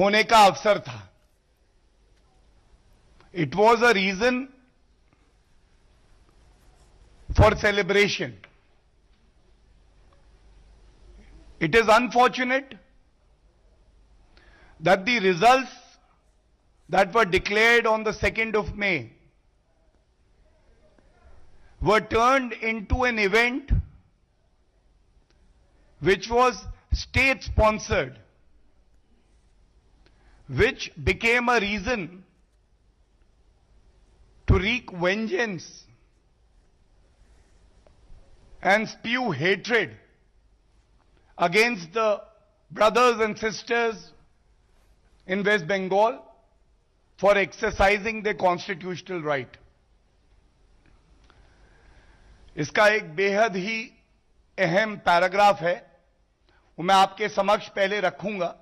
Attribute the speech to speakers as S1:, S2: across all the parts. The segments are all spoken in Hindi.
S1: होने का अवसर था। It was a reason for celebration. It is unfortunate that the results that were declared on the 2nd of May were turned into an event which was state-sponsored, which became a reason to wreak vengeance and spew hatred against the brothers and sisters in West Bengal for exercising their constitutional right. इसका एक बेहद ही अहम पैराग्राफ है, वो मैं आपके समक्ष पहले रखूंगा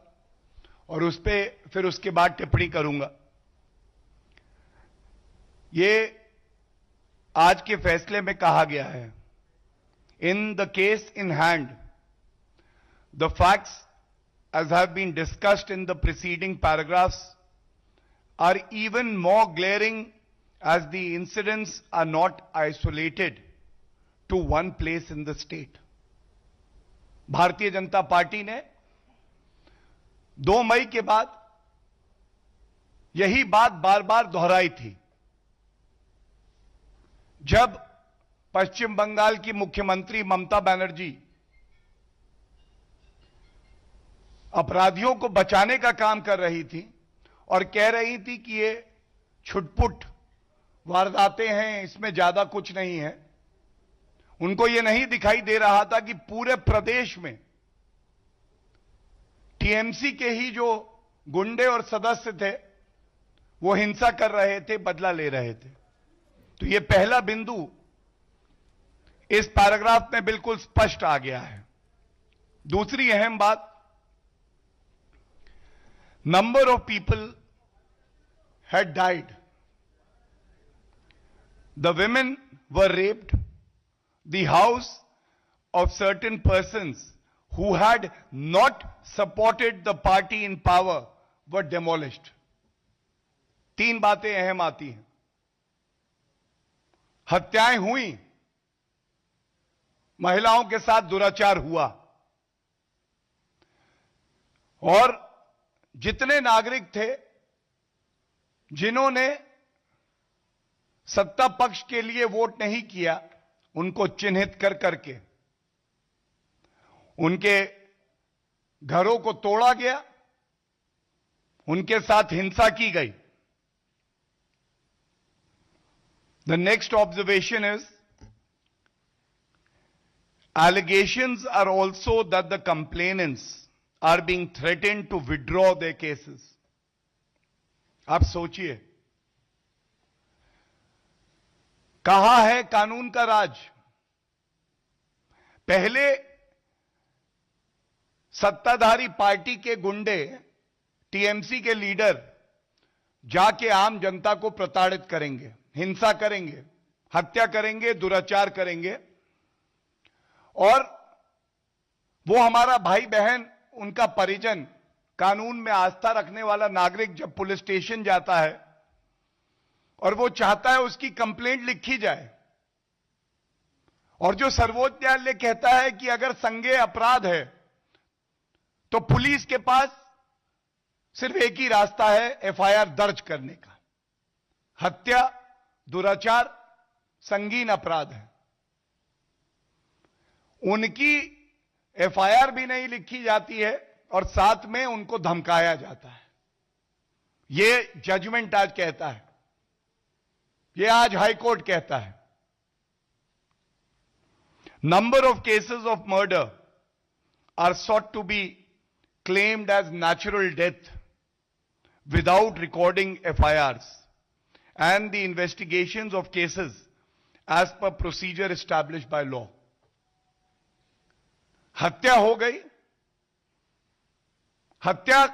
S1: और उस पे फिर उसके बाद टिप्पणी करूंगा। ये आज के फैसले में कहा गया है, in the case in hand, the facts as have been discussed in the preceding paragraphs are even more glaring as the incidents are not isolated to one place in the state. Bharatiya Janata party ने 2 मई के बाद यही बात बार बार दोहराई थी, जब पश्चिम बंगाल की मुख्यमंत्री ममता बनर्जी अपराधियों को बचाने का काम कर रही थी और कह रही थी कि ये छुटपुट वारदातें हैं, इसमें ज्यादा कुछ नहीं है। उनको ये नहीं दिखाई दे रहा था कि पूरे प्रदेश में टीएमसी के ही जो गुंडे और सदस्य थे वो हिंसा कर रहे थे, बदला ले रहे थे। तो ये पहला बिंदु इस पैराग्राफ में बिल्कुल स्पष्ट आ गया है। दूसरी अहम बात, number of people had died. The women were raped. The house of certain persons who had not supported the party in power were demolished. 3 बातें अहम आती हैं। हत्याएं हुई, महिलाओं के साथ दुराचार हुआ, और जितने नागरिक थे जिन्होंने सत्ता पक्ष के लिए वोट नहीं किया, उनको चिन्हित कर करके उनके घरों को तोड़ा गया, उनके साथ हिंसा की गई। The next observation is, allegations are also that the complainants are being threatened to withdraw their cases. आप सोचिए, कहां है कानून का राज? पहले सत्ताधारी पार्टी के गुंडे, टीएमसी के लीडर जाके आम जनता को प्रताड़ित करेंगे, हिंसा करेंगे, हत्या करेंगे, दुराचार करेंगे, और वो हमारा भाई बहन, उनका परिजन, कानून में आस्था रखने वाला नागरिक जब पुलिस स्टेशन जाता है और वो चाहता है उसकी कंप्लेंट लिखी जाए, और जो सर्वोच्च न्यायालय कहता है कि अगर संज्ञेय अपराध है तो पुलिस के पास सिर्फ एक ही रास्ता है, एफआईआर दर्ज करने का। हत्या, दुराचार संगीन अपराध है, उनकी एफआईआर भी नहीं लिखी जाती है और साथ में उनको धमकाया जाता है। यह जजमेंट आज कहता है, यह आज हाईकोर्ट कहता है। Number of cases of murder are sought to be claimed as natural death without recording FIRs and the investigations of cases as per procedure established by law. हत्या हो गई, हत्या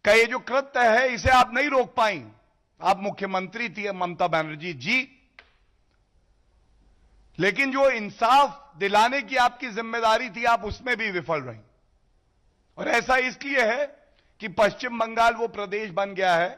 S1: का ये जो कृत्य है इसे आप नहीं रोक पाई। आप मुख्यमंत्री थी ममता बनर्जी जी, लेकिन जो इंसाफ दिलाने की आपकी जिम्मेदारी थी, आप उसमें भी विफल रही। और ऐसा इसलिए है कि पश्चिम बंगाल वो प्रदेश बन गया है